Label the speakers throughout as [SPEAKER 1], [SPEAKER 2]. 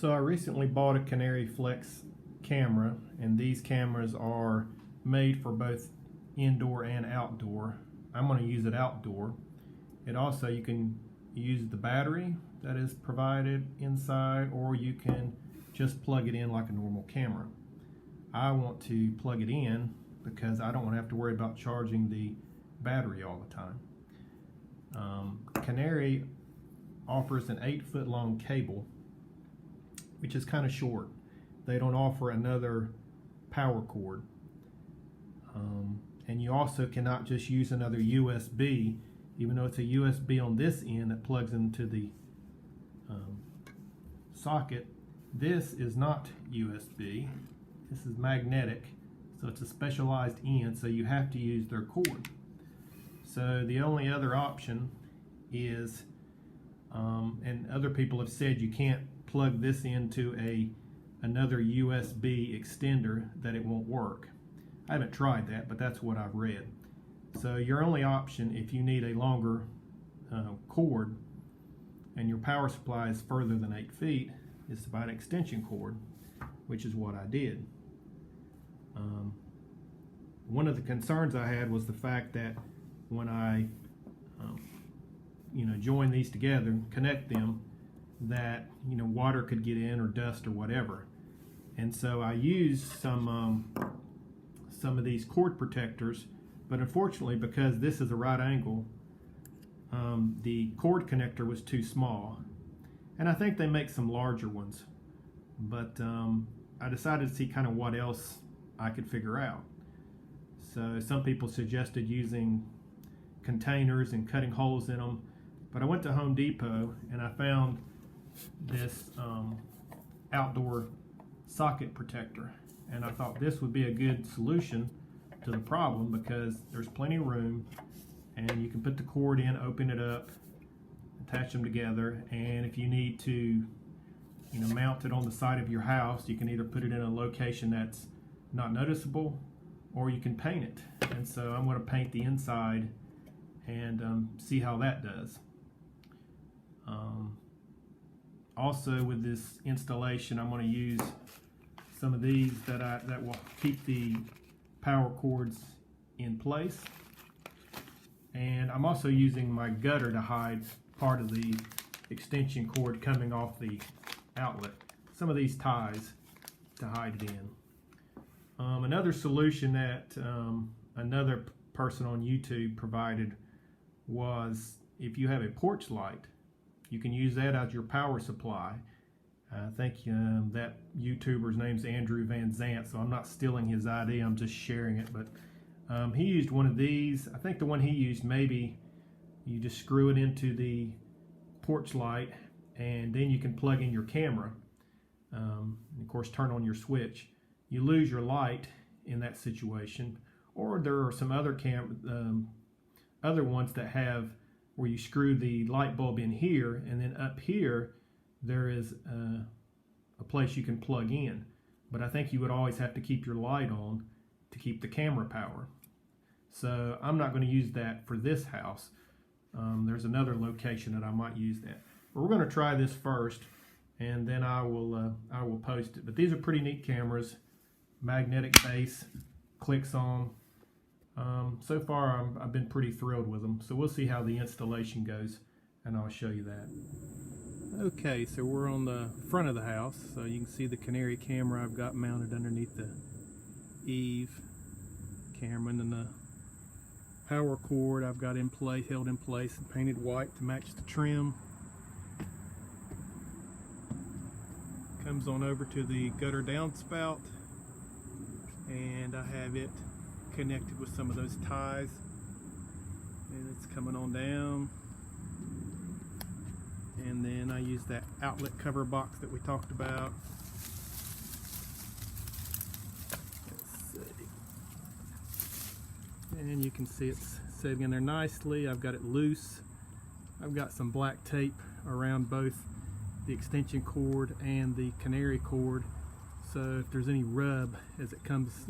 [SPEAKER 1] So I recently bought a Canary Flex camera, and these cameras are made for both indoor and outdoor. I'm going to use it outdoor. It also, you can use the battery that is provided inside, or you can just plug it in like a normal camera. I want to plug it in because I don't want to have to worry about charging the battery all the time. Canary offers an 8-foot long cable, which is kind of short. They don't offer another power cord. And you also cannot just use another USB, even though it's a USB on this end that plugs into the socket. This is not USB. This is magnetic, so it's a specialized end, so you have to use their cord. So the only other option is, and other people have said you can't plug this into another USB extender, that it won't work. I haven't tried that, but that's what I've read. So your only option, if you need a longer cord and your power supply is further than 8 feet, is to buy an extension cord, which is what I did. One of the concerns I had was the fact that when I join these together, connect them, that water could get in, or dust, or whatever. And so I used some of these cord protectors, but unfortunately, because this is a right angle, the cord connector was too small. And I think they make some larger ones, but I decided to see kind of what else I could figure out. So some people suggested using containers and cutting holes in them, but I went to Home Depot and I found this outdoor socket protector, and I thought this would be a good solution to the problem because there's plenty of room, and you can put the cord in, open it up, attach them together, and if you need to mount it on the side of your house, you can either put it in a location that's not noticeable, or you can paint it. And so I'm going to paint the inside and see how that does. Also, with this installation, I'm going to use some of these that will keep the power cords in place, and I'm also using my gutter to hide part of the extension cord coming off the outlet. Some of these ties to hide it in. Another solution that another person on YouTube provided was, if you have a porch light, you can use that as your power supply. I think that YouTuber's name's Andrew Van Zant, so I'm not stealing his idea, I'm just sharing it. But he used one of these. I think the one he used, maybe you just screw it into the porch light, and then you can plug in your camera, and of course turn on your switch. You lose your light in that situation, or there are some other other ones that have where you screw the light bulb in here, and then up here there is a place you can plug in. But I think you would always have to keep your light on to keep the camera power. So I'm not going to use that for this house. There's another location that I might use that. But we're going to try this first, and then I will post it. But these are pretty neat cameras. Magnetic base, clicks on. So far I've been pretty thrilled with them. So we'll see how the installation goes, and I'll show you that. Okay, so we're on the front of the house, so you can see the Canary camera I've got mounted underneath the eave camera, and then the power cord I've got in place, held in place and painted white to match the trim. Comes on over to the gutter downspout, and I have it connected with some of those ties, and it's coming on down. And then I use that outlet cover box that we talked about. Let's see. And you can see it's sitting in there nicely. I've got it loose. I've got some black tape around both the extension cord and the Canary cord, so if there's any rub as it comes,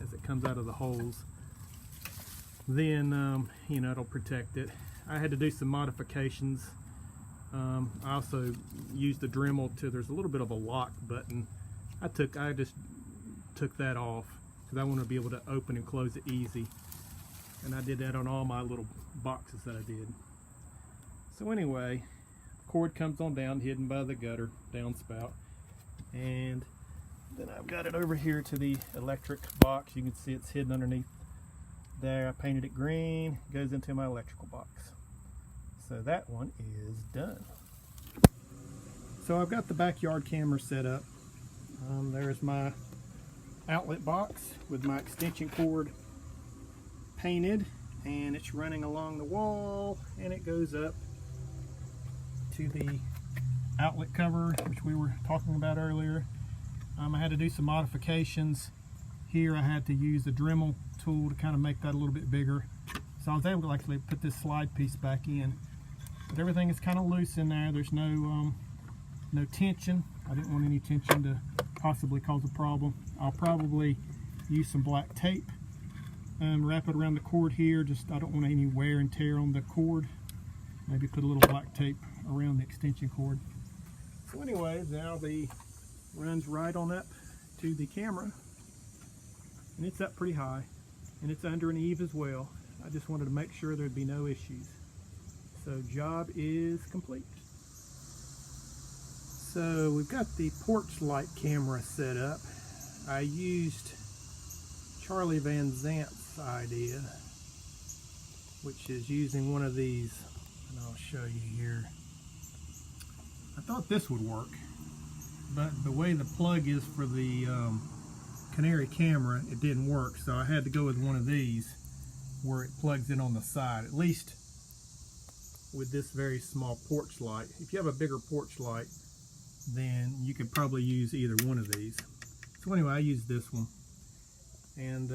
[SPEAKER 1] as it comes out of the holes, then it'll protect it. I had to do some modifications I also used the Dremel to, there's a little bit of a lock button. I just took that off because I want to be able to open and close it easy. And I did that on all my little boxes that I did. So anyway, cord comes on down, hidden by the gutter downspout. And then I've got it over here to the electric box. You can see it's hidden underneath there. I painted it green, goes into my electrical box. So that one is done. So I've got the backyard camera set up. There's my outlet box with my extension cord painted, and it's running along the wall, and it goes up to the outlet cover, which we were talking about earlier. I had to do some modifications here. I had to use the Dremel tool to kind of make that a little bit bigger, so I was able to actually put this slide piece back in. But everything is kind of loose in there. There's no tension. I didn't want any tension to possibly cause a problem. I'll probably use some black tape and wrap it around the cord here. I don't want any wear and tear on the cord. Maybe put a little black tape around the extension cord. So anyway, now the runs right on up to the camera, and it's up pretty high, and it's under an eave as well. I just wanted to make sure there'd be no issues. So job is complete. So we've got the porch light camera set up. I used Charlie Van Zant's idea, which is using one of these, and I'll show you here. I thought this would work, but the way the plug is for the Canary camera, it didn't work, so I had to go with one of these where it plugs in on the side, at least with this very small porch light. If you have a bigger porch light, then you could probably use either one of these. So anyway, I used this one, and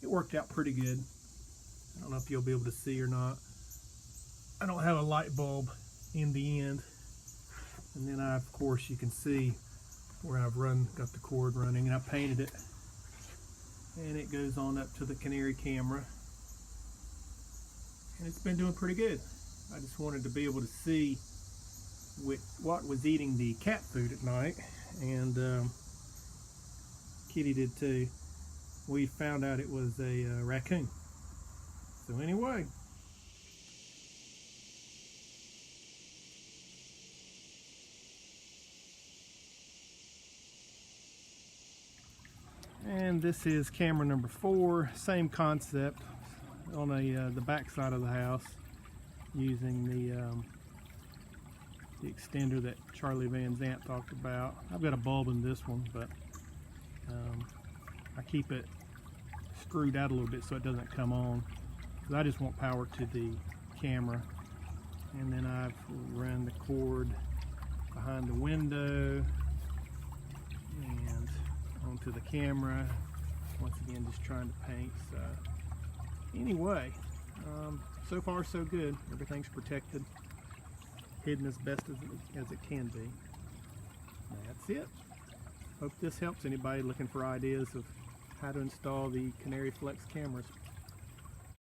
[SPEAKER 1] it worked out pretty good. I don't know if you'll be able to see or not. I don't have a light bulb in the end, and then of course you can see where I've got the cord running, and I painted it, and it goes on up to the Canary camera, and it's been doing pretty good. I just wanted to be able to see what was eating the cat food at night, and Kitty did too. We found out it was a raccoon. So anyway, and this is camera number 4. Same concept on the back side of the house, using the extender that Charlie Van Zant talked about. I've got a bulb in this one, but I keep it screwed out a little bit so it doesn't come on, because I just want power to the camera. And then I've run the cord behind the window and onto the camera. Once again, just trying to paint. So anyway, so far so good. Everything's protected, hidden as best as it can be. That's it. Hope this helps anybody looking for ideas of how to install the Canary Flex cameras.